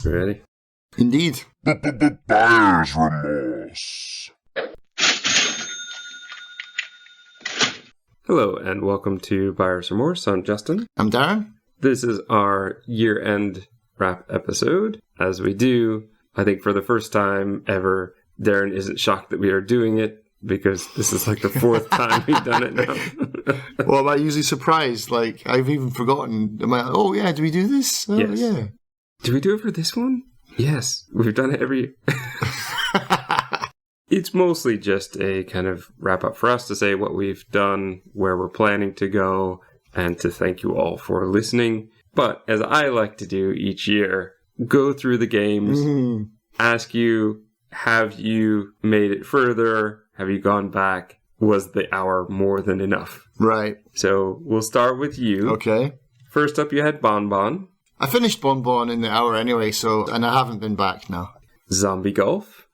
Ready? Indeed. Buyer's remorse. Hello, and welcome to Buyer's Remorse. I'm Justin. I'm Darren. This is our year-end wrap episode. As we do, I think for the first time ever, Darren isn't shocked that we are doing it, because this is like the fourth time we've done it now. Well, am I usually surprised? Like, I've even forgotten. Am I, oh, yeah, do we do this? Oh, Yes. yeah. Did we do it for this one? Yes, we've done it every year. It's mostly just a kind of wrap-up for us to say what we've done, where we're planning to go, and to thank you all for listening. But, as I like to do each year, go through the games, ask you, have you made it further? Have you gone back? Was the hour more than enough? Right. So, we'll start with you. Okay. First up, you had Bon Bon. I finished Bon Bon in the hour anyway, and I haven't been back now. Zombie Golf.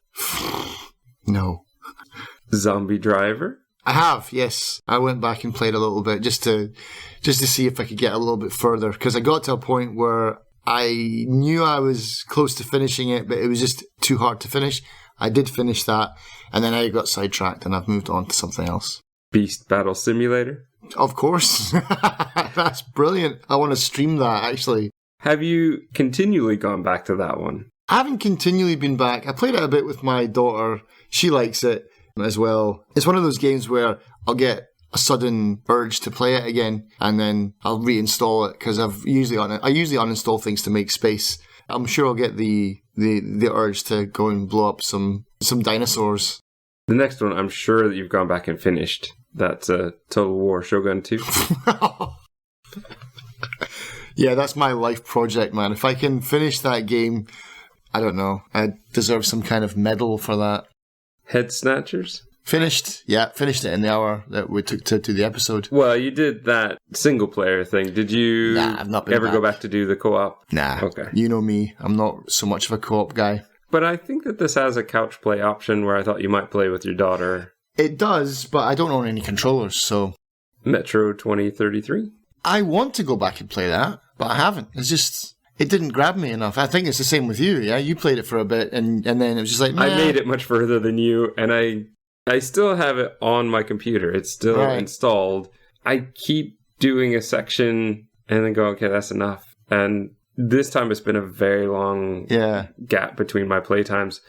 No. Zombie Driver. I have, yes. I went back and played a little bit just to see if I could get a little bit further, because I got to a point where I knew I was close to finishing it, but it was just too hard to finish. I did finish that, and then I got sidetracked, and I've moved on to something else. Beast Battle Simulator. Of course. That's brilliant. I want to stream that, actually. Have you continually gone back to that one? I haven't continually been back. I played it a bit with my daughter. She likes it as well. It's one of those games where I'll get a sudden urge to play it again, and then I'll reinstall it, because I usually uninstall things to make space. I'm sure I'll get the urge to go and blow up some dinosaurs. The next one, I'm sure that you've gone back and finished. That's Total War Shogun 2. Yeah, that's my life project, man. If I can finish that game, I don't know, I deserve some kind of medal for that. Head Snatchers? Finished it in the hour that we took to do the episode. Well, you did that single player thing. Did you I've not been ever back. Go back to do the co-op? Nah. Okay. You know me. I'm not so much of a co-op guy. But I think that this has a couch play option where I thought you might play with your daughter. It does, but I don't own any controllers, so... Metro 2033? I want to go back and play that, but I haven't. It's just... It didn't grab me enough. I think it's the same with you, yeah? You played it for a bit, and then it was just like, nah. I made it much further than you, and I still have it on my computer. It's still installed. I keep doing a section and then go, okay, that's enough. And this time it's been a very long gap between my playtimes.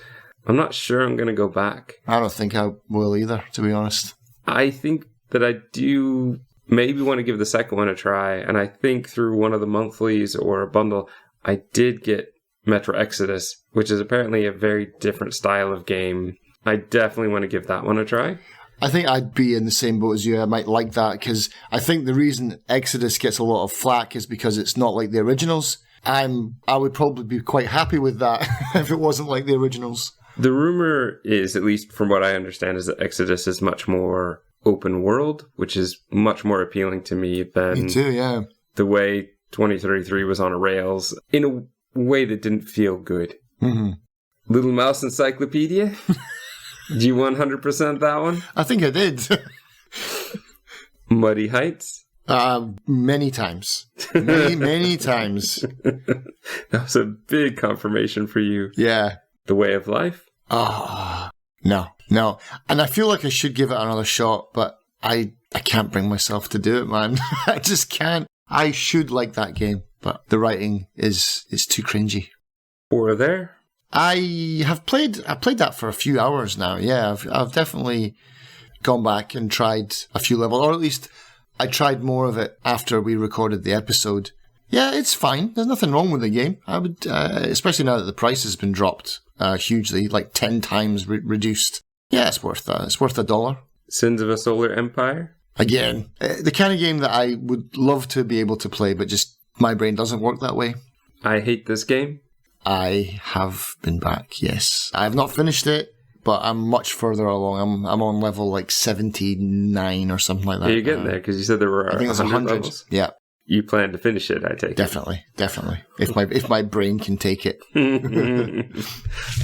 I'm not sure I'm going to go back. I don't think I will either, to be honest. I think that I do maybe want to give the second one a try. And I think through one of the monthlies or a bundle, I did get Metro Exodus, which is apparently a very different style of game. I definitely want to give that one a try. I think I'd be in the same boat as you. I might like that, because I think the reason Exodus gets a lot of flack is because it's not like the originals. I would probably be quite happy with that if it wasn't like the originals. The rumor is, at least from what I understand, is that Exodus is much more open world, which is much more appealing to me than me too, yeah. The way 2033 was on a rails in a way that didn't feel good. Mm-hmm. Little Mouse Encyclopedia? Do you 100% that one? I think I did. Muddy Heights? Many times. Many times. That was a big confirmation for you. Yeah. The Way of Life? No. And I feel like I should give it another shot, but I can't bring myself to do it, man. I just can't. I should like that game, but the writing is too cringy. Or there? I played that for a few hours now. Yeah, I've definitely gone back and tried a few levels, or at least I tried more of it after we recorded the episode. Yeah, it's fine. There's nothing wrong with the game. I would, especially now that the price has been dropped hugely, like 10 times reduced. Yeah, it's worth that. It's worth $1. Sins of a Solar Empire? Again, the kind of game that I would love to be able to play, but just my brain doesn't work that way. I Hate This Game? I have been back, yes. I have not finished it, but I'm much further along. I'm on level like 79 or something like that. Are you getting there? Because you said there were I think it's 100 levels. Yeah. You plan to finish it, I take it. Definitely. If my brain can take it.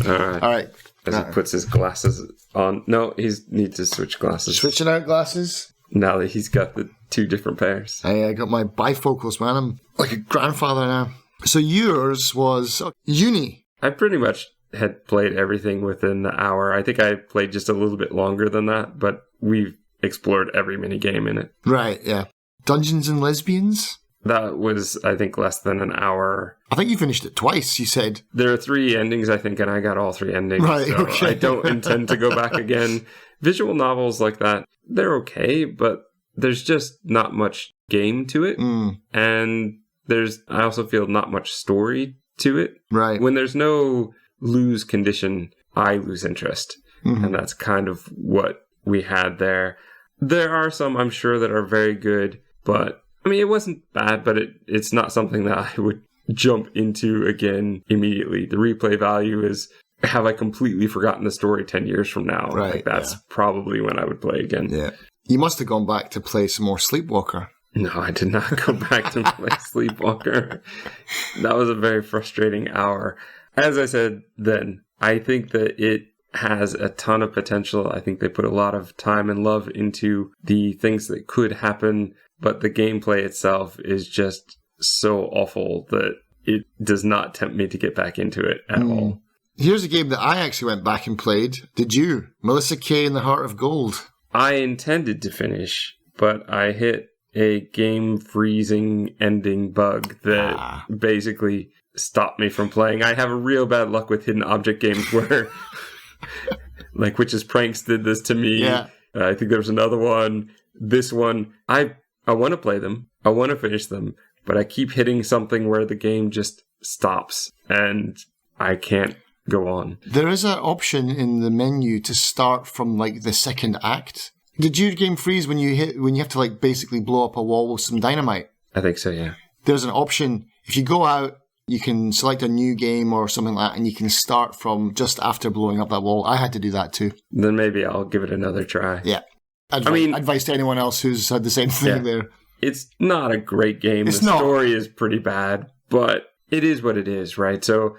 All right. As he puts his glasses on. No, he needs to switch glasses. Switching out glasses? Now that he's got the two different pairs. I got my bifocals, man. I'm like a grandfather now. So yours was Uni. I pretty much had played everything within the hour. I think I played just a little bit longer than that, but we've explored every mini game in it. Right, yeah. Dungeons and Lesbians? That was, I think, less than an hour. I think you finished it twice, you said. There are 3 endings, I think, and I got all 3 endings. Right, so okay. I don't intend to go back again. Visual novels like that, they're okay, but there's just not much game to it. And I also feel not much story to it. Right. When there's no lose condition, I lose interest. And that's kind of what we had there. There are some, I'm sure, that are very good, but I mean, it wasn't bad, but it's not something that I would jump into again immediately. The replay value is, have I completely forgotten the story 10 years from now? Right, Like, that's probably when I would play again. Yeah. You must have gone back to play some more Sleepwalker. No, I did not go back to play Sleepwalker. That was a very frustrating hour. As I said then, I think that it has a ton of potential. I think they put a lot of time and love into the things that could happen, but the gameplay itself is just so awful that it does not tempt me to get back into it at all. Here's a game that I actually went back and played. Did you? Melissa Kay and the Heart of Gold. I intended to finish, but I hit a game freezing ending bug that basically stopped me from playing. I have a real bad luck with hidden object games where like Witches Pranks did this to me. Yeah. I think there was another one. This one, I want to play them. I want to finish them, but I keep hitting something where the game just stops and I can't go on. There is an option in the menu to start from like the second act. Did your game freeze when you have to like basically blow up a wall with some dynamite? I think so, yeah. There's an option. If you go out, you can select a new game or something like that, and you can start from just after blowing up that wall. I had to do that too. Then maybe I'll give it another try. Yeah. Advice to anyone else who's had the same thing there. It's not a great game. The story is pretty bad, but it is what it is, right? So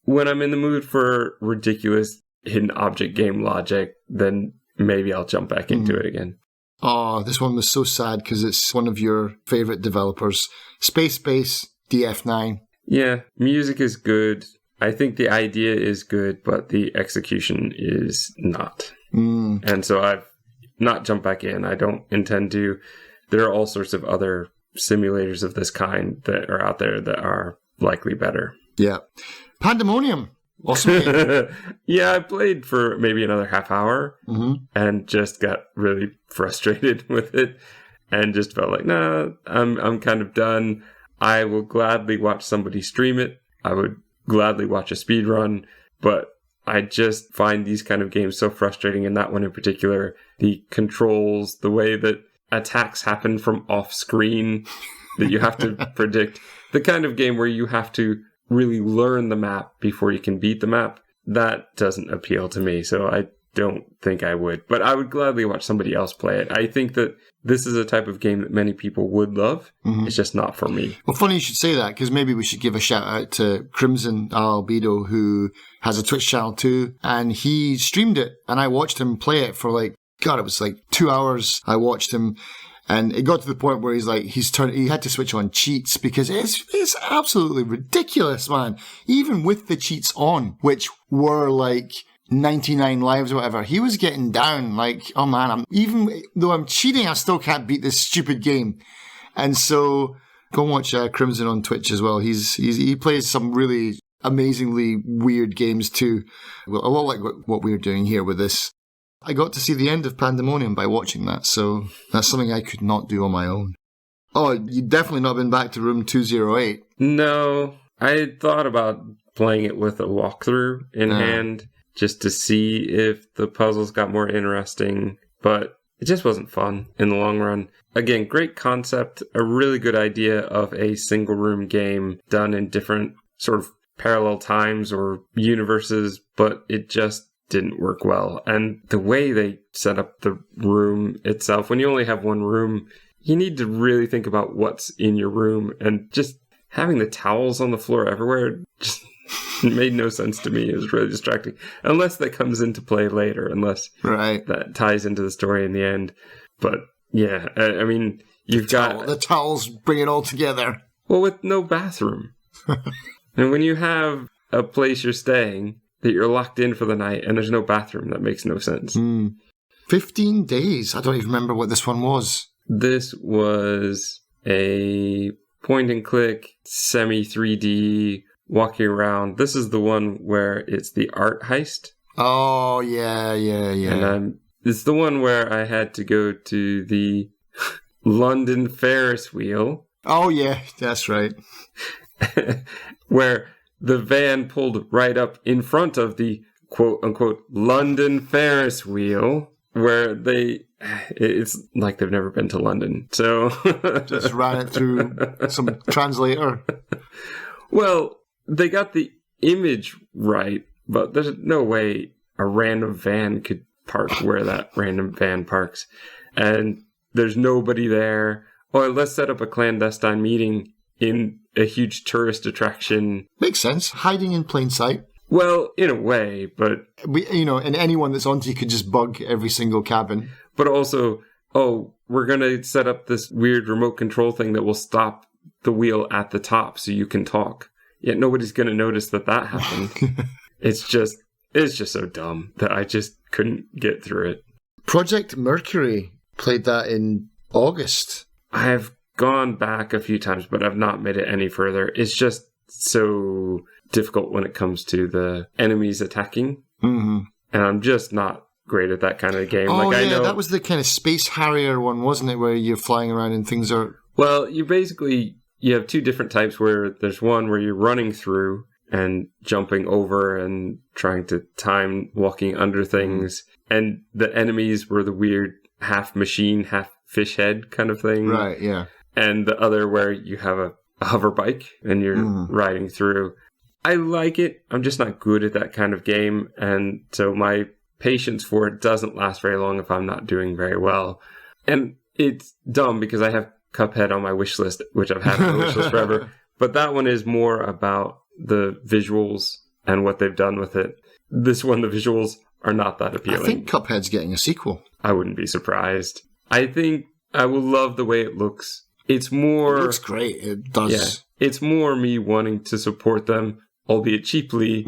when I'm in the mood for ridiculous hidden object game logic, then maybe I'll jump back into it again. Oh, this one was so sad because it's one of your favorite developers, Space Base DF9. Yeah, music is good. I think the idea is good, but the execution is not. And so I've not jumped back in. I don't intend to. There are all sorts of other simulators of this kind that are out there that are likely better. Yeah. Pandemonium. Awesome game. Yeah, I played for maybe another half hour and just got really frustrated with it and just felt like, nah, I'm kind of done. I will gladly watch somebody stream it. I would gladly watch a speed run, but I just find these kind of games so frustrating, and that one in particular, the controls, the way that attacks happen from off screen that you have to predict, the kind of game where you have to really learn the map before you can beat the map, that doesn't appeal to me. So I don't think I would, but I would gladly watch somebody else play it. I think that this is a type of game that many people would love. It's just not for me. Well, funny you should say that, because maybe we should give a shout out to Crimson Albedo, who has a Twitch channel too, and he streamed it, and I watched him play it for it was like 2 hours. I watched him, and it got to the point where he had to switch on cheats because it's absolutely ridiculous, man. Even with the cheats on, which were like 99 lives or whatever, he was getting down like, oh man, even though I'm cheating, I still can't beat this stupid game. And so go and watch Crimson on Twitch as well. He plays some really amazingly weird games too. Well, a lot like what we're doing here with this. I got to see the end of Pandemonium by watching that, so that's something I could not do on my own. Oh, you've definitely not been back to room 208. No, I thought about playing it with a walkthrough in hand, just to see if the puzzles got more interesting, but it just wasn't fun in the long run. Again, great concept, a really good idea of a single room game done in different sort of parallel times or universes, but it just didn't work well. And the way they set up the room itself, when you only have one room, you need to really think about what's in your room, and just having the towels on the floor everywhere just made no sense to me. It was really distracting. Unless that comes into play later, unless that ties into the story in the end. But yeah, I mean, you've got... The towels bring it all together. Well, with no bathroom. And when you have a place you're staying that you're locked in for the night and there's no bathroom, that makes no sense. 15 days. I don't even remember what this one was. This was a point and click, semi 3D, walking around. This is the one where it's the art heist. Oh, yeah. And it's the one where I had to go to the London Ferris wheel. Oh, yeah, that's right. Where the van pulled right up in front of the quote-unquote London Ferris wheel, where it's like they've never been to London. So just ran it through some translator. Well, they got the image right, but there's no way a random van could park where that random van parks. And there's nobody there. Oh, let's set up a clandestine meeting in a huge tourist attraction. Makes sense. Hiding in plain sight. Well, in a way, but... and anyone that's onto you could just bug every single cabin. But also, we're going to set up this weird remote control thing that will stop the wheel at the top so you can talk. Yet nobody's going to notice that happened. It's just so dumb that I just couldn't get through it. Project Mercury, played that in August. I've gone back a few times, but I've not made it any further. It's just so difficult when it comes to the enemies attacking. Mm-hmm. And I'm just not great at that kind of game. Oh, I know that was the kind of Space Harrier one, wasn't it, where you're flying around and things are... Well, you have two different types where there's one where you're running through and jumping over and trying to time walking under things. And the enemies were the weird half machine, half fish head kind of thing. Right, yeah. And the other where you have a hover bike and you're riding through. I like it. I'm just not good at that kind of game. And so my patience for it doesn't last very long if I'm not doing very well. And it's dumb because I have Cuphead on my wish list, which I've had on my wish list forever. But that one is more about the visuals and what they've done with it. This one, the visuals are not that appealing. I think Cuphead's getting a sequel. I wouldn't be surprised. I think I will love the way it looks. It's more... It looks great. It does. Yeah, it's more me wanting to support them, albeit cheaply.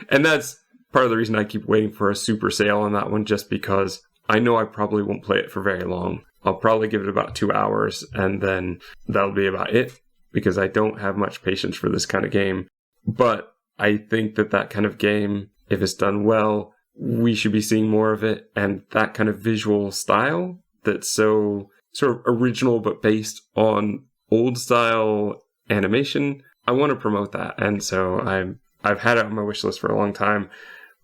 And that's part of the reason I keep waiting for a super sale on that one, just because I know I probably won't play it for very long. I'll probably give it about 2 hours, and then that'll be about it, because I don't have much patience for this kind of game. But I think that kind of game, if it's done well, we should be seeing more of it. And that kind of visual style that's so sort of original but based on old style animation, I want to promote that. And so I've had it on my wish list for a long time.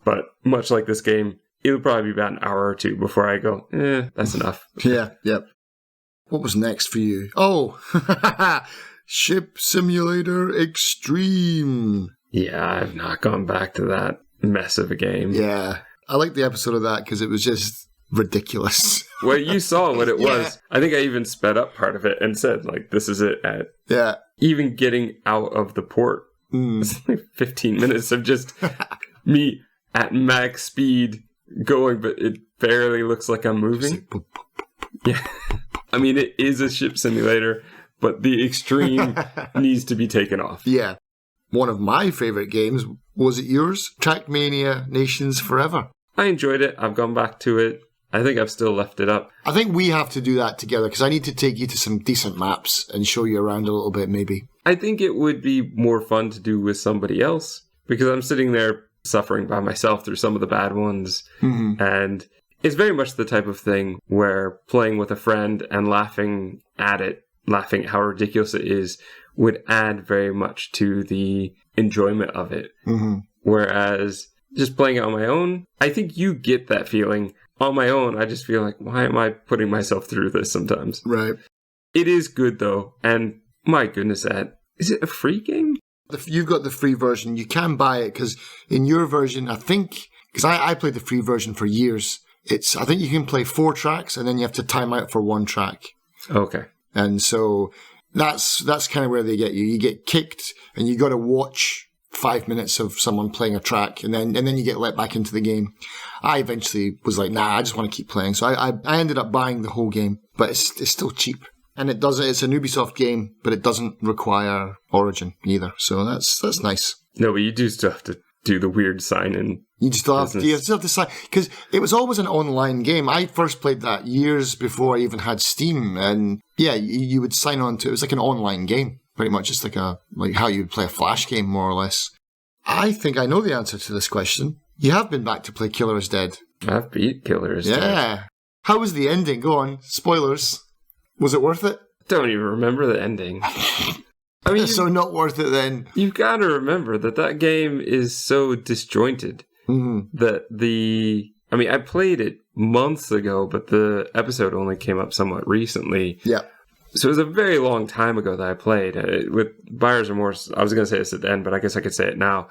But much like this game, it'll probably be about an hour or two before I go, that's enough. Yeah, yep. What was next for you? Oh, Ship Simulator Extreme. Yeah, I've not gone back to that mess of a game. Yeah, I liked the episode of that because it was just ridiculous. Well, you saw what it was. I think I even sped up part of it and said, this is it. Yeah. Even getting out of the port. It's like 15 minutes of just me at max speed going, but it barely looks like I'm moving. Yeah. I mean, it is a ship simulator, but the extreme needs to be taken off. Yeah. One of my favorite games, was it yours? Trackmania Nations Forever. I enjoyed it. I've gone back to it. I think I've still left it up. I think we have to do that together because I need to take you to some decent maps and show you around a little bit, maybe. I think it would be more fun to do with somebody else because I'm sitting there suffering by myself through some of the bad ones. Mm-hmm. And it's very much the type of thing where playing with a friend and laughing at it, laughing at how ridiculous it is, would add very much to the enjoyment of it. Mm-hmm. Whereas just playing it on my own, I think you get that feeling. On my own, I just feel like, why am I putting myself through this sometimes? Right. It is good, though. And my goodness, Ed, is it a free game? You've got the free version. You can buy it because in your version, I think, because I played the free version for years, I think you can play 4 tracks and then you have to time out for 1 track. Okay. And so that's kind of where they get you. You get kicked and you got to watch 5 minutes of someone playing a track and then you get let back into the game. I eventually was like, nah, I just want to keep playing. So I ended up buying the whole game, but it's still cheap. And it's an Ubisoft game, but it doesn't require Origin either. So that's nice. No, but you do still have to do the weird sign-in. You still have to sign, because it was always an online game. I first played that years before I even had Steam, and yeah, you would sign on to it. It was like an online game, pretty much. It's like how you would play a Flash game, more or less. I think I know the answer to this question. You have been back to play Killer is Dead. I've beat Killer is Dead. Yeah. How was the ending? Go on. Spoilers. Was it worth it? Don't even remember the ending. I mean, so not worth it then. You've got to remember that game is so disjointed that I played it months ago, but the episode only came up somewhat recently. Yeah. So it was a very long time ago that I played. With Buyer's Remorse, I was going to say this at the end, but I guess I could say it now.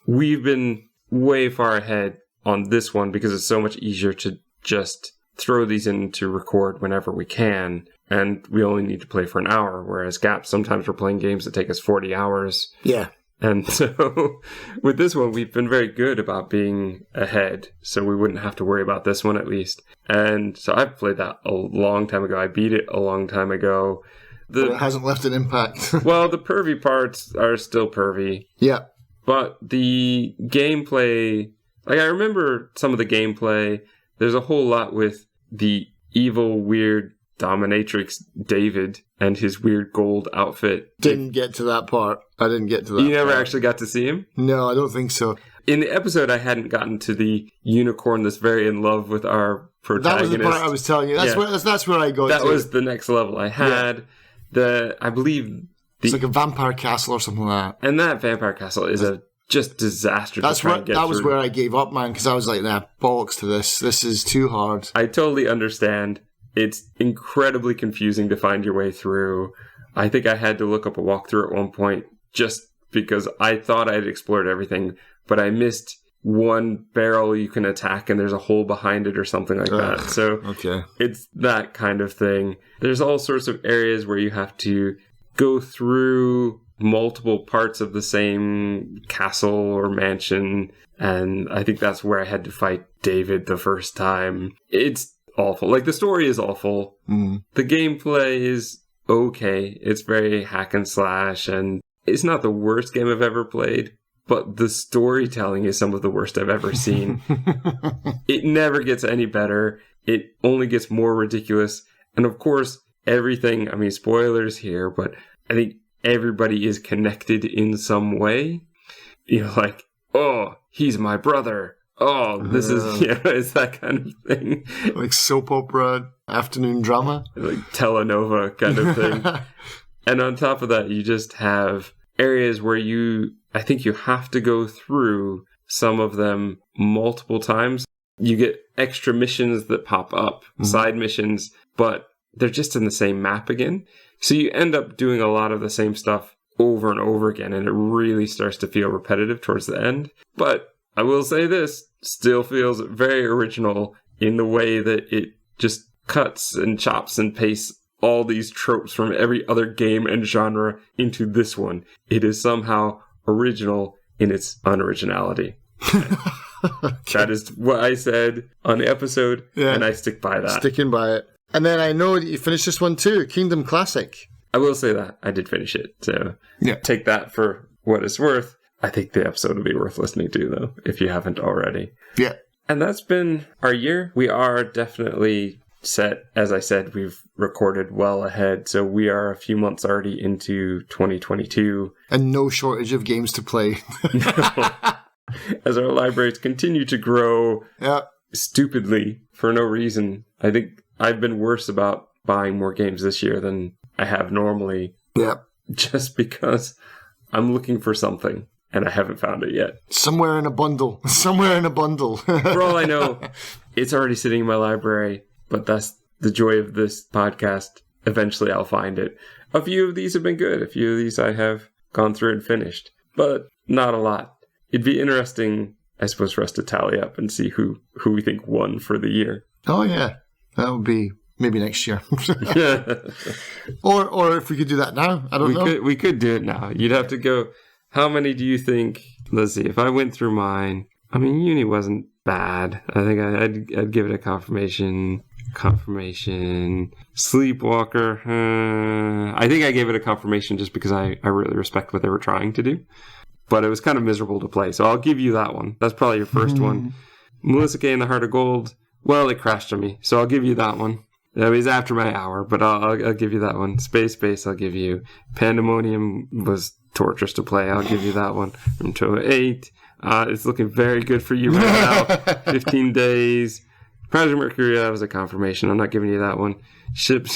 We've been way far ahead on this one because it's so much easier to just throw these in to record whenever we can. And we only need to play for an hour, whereas Gap, sometimes we're playing games that take us 40 hours. Yeah. And so with this one, we've been very good about being ahead, so we wouldn't have to worry about this one at least. And so I've played that a long time ago. I beat it a long time ago. But it hasn't left an impact. Well, the pervy parts are still pervy. Yeah. But the gameplay, I remember some of the gameplay. There's a whole lot with the evil, weird dominatrix David and his weird gold outfit. Didn't get to that part. I didn't get to that. You never actually got to see him? No, I don't think so. In the episode, I hadn't gotten to the unicorn that's very in love with our protagonist. That was the part I was telling you. That's where I got to. That was the next level I had. Yeah. I believe... It's like a vampire castle or something like that. And that vampire castle is a just disaster to try and get That was through. where I gave up, man, because I was like, nah, bollocks to this. This is too hard. I totally understand. It's incredibly confusing to find your way through. I think I had to look up a walkthrough at one point just because I thought I had explored everything, but I missed one barrel you can attack and there's a hole behind it or something like that. So It's that kind of thing. There's all sorts of areas where you have to go through multiple parts of the same castle or mansion, and I think that's where I had to fight David the first time. It's awful. Like, the story is awful. The gameplay is okay. It's very hack and slash, and it's not the worst game I've ever played, but the storytelling is some of the worst I've ever seen. It never gets any better. It only gets more ridiculous. And of course, everything, I mean, spoilers here, but I think everybody is connected in some way. You know, like, oh, he's my brother. Oh, this is, it's that kind of thing. Like soap opera, afternoon drama. Like telenova kind of thing. And on top of that, you just have areas where I think you have to go through some of them multiple times. You get extra missions that pop up, side missions, but they're just in the same map again. So you end up doing a lot of the same stuff over and over again, and it really starts to feel repetitive towards the end. But I will say this, still feels very original in the way that it just cuts and chops and pastes all these tropes from every other game and genre into this one. It is somehow original in its unoriginality. That is what I said on the episode, and I stick by that. Sticking by it. And then I know that you finished this one too, Kingdom Classic. I will say that. I did finish it, so take that for what it's worth. I think the episode will be worth listening to, though, if you haven't already. Yeah. And that's been our year. We are definitely set. As I said, we've recorded well ahead, so we are a few months already into 2022. And no shortage of games to play. As our libraries continue to grow stupidly for no reason. I think I've been worse about buying more games this year than I have normally. Yeah. Just because I'm looking for something. And I haven't found it yet. Somewhere in a bundle. Somewhere in a bundle. For all I know, it's already sitting in my library. But that's the joy of this podcast. Eventually I'll find it. A few of these have been good. A few of these I have gone through and finished. But not a lot. It'd be interesting, I suppose, for us to tally up and see who we think won for the year. Oh, yeah. That would be maybe next year. Or if we could do that now. I don't know. We could do it now. You'd have to go... How many do you think? Let's see. If I went through mine, I mean, Uni wasn't bad. I think I'd give it a confirmation. Confirmation. Sleepwalker. I think I gave it a confirmation just because I really respect what they were trying to do. But it was kind of miserable to play, so I'll give you that one. That's probably your first one. Melissa Kay and the Heart of Gold. Well, it crashed on me, so I'll give you that one. It was after my hour, but I'll give you that one. Space Base, I'll give you. Pandemonium was torturous to play. I'll give you that one. Room 208. It's looking very good for you right now. 15 days. Project Mercury, that was a confirmation. I'm not giving you that one. Ship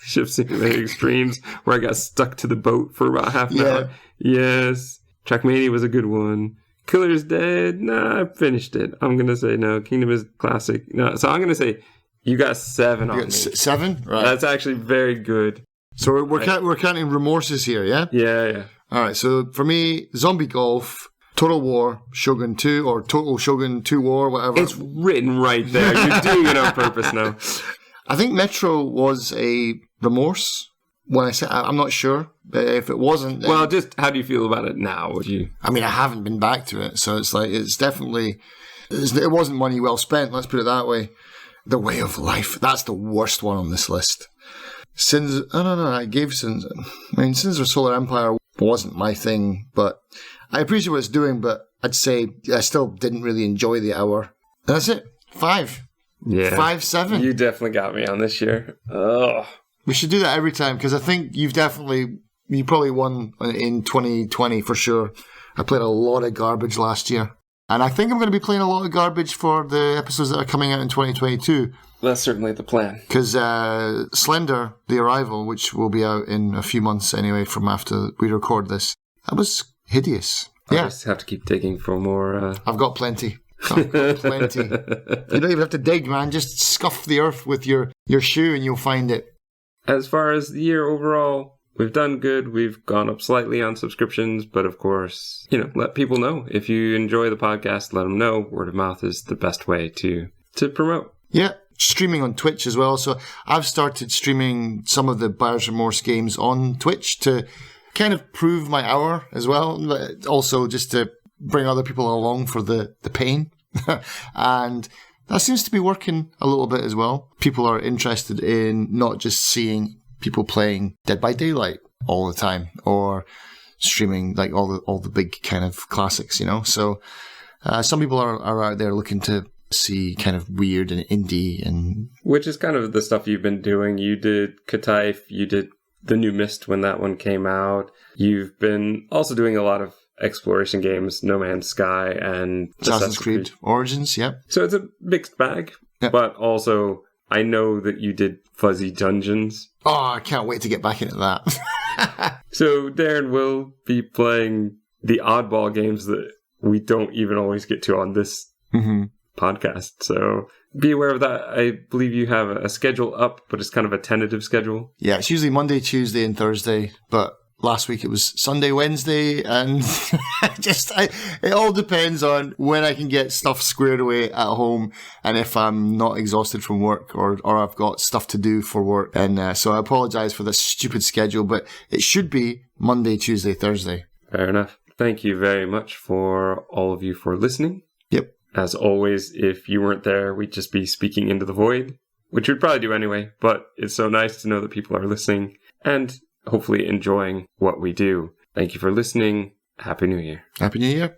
Simulator Extremes, where I got stuck to the boat for about half an hour. Yes. Trackmania was a good one. Killer's Dead, nah, I finished it. I'm going to say no. Kingdom is classic. No, so I'm going to say you got 7 on me. 7? Right. That's actually very good. So we're counting remorses here, yeah? Yeah. All right, so for me, Zombie Golf, Total War, Shogun 2, or Total Shogun 2 War, whatever. It's written right there. You're doing it on purpose now. I think Metro was a remorse. When I say, I'm not sure. If it wasn't... Well, just how do you feel about it now? I mean, I haven't been back to it, so it's like, it wasn't money well spent, let's put it that way. The Way of Life, that's the worst one on this list. Sins of Solar Empire wasn't my thing, but I appreciate what it's doing, but I'd say I still didn't really enjoy the hour. And that's it. 5. Yeah. 5, 7. You definitely got me on this year. Oh. We should do that every time, because I think you probably won in 2020 for sure. I played a lot of garbage last year. And I think I'm going to be playing a lot of garbage for the episodes that are coming out in 2022. That's certainly the plan. Because Slender, The Arrival, which will be out in a few months anyway from after we record this, that was hideous. I just have to keep digging for more. I've got plenty. You don't even have to dig, man. Just scuff the earth with your shoe and you'll find it. As far as the year overall, we've done good. We've gone up slightly on subscriptions, but of course, let people know. If you enjoy the podcast, let them know. Word of mouth is the best way to promote. Yeah, streaming on Twitch as well. So I've started streaming some of the Buyer's Remorse games on Twitch to kind of prove my hour as well, but also just to bring other people along for the pain. And that seems to be working a little bit as well. People are interested in not just seeing people playing Dead by Daylight all the time or streaming like all the big kind of classics, So some people are out there looking to see kind of weird and indie and... Which is kind of the stuff you've been doing. You did Kataif, you did The New Mist when that one came out. You've been also doing a lot of exploration games, No Man's Sky and Assassin's Creed Origins, yeah. So it's a mixed bag, but also I know that you did Fuzzy Dungeons. Oh, I can't wait to get back into that. So Darren will be playing the oddball games that we don't even always get to on this podcast. So be aware of that. I believe you have a schedule up, but it's kind of a tentative schedule. Yeah, it's usually Monday, Tuesday, and Thursday, but last week it was Sunday, Wednesday, and it all depends on when I can get stuff squared away at home and if I'm not exhausted from work or I've got stuff to do for work. And so I apologize for this stupid schedule, but it should be Monday, Tuesday, Thursday. Fair enough. Thank you very much for all of you for listening. Yep. As always, if you weren't there, we'd just be speaking into the void, which we'd probably do anyway, but it's so nice to know that people are listening and hopefully enjoying what we do. Thank you for listening. Happy New Year. Happy New Year.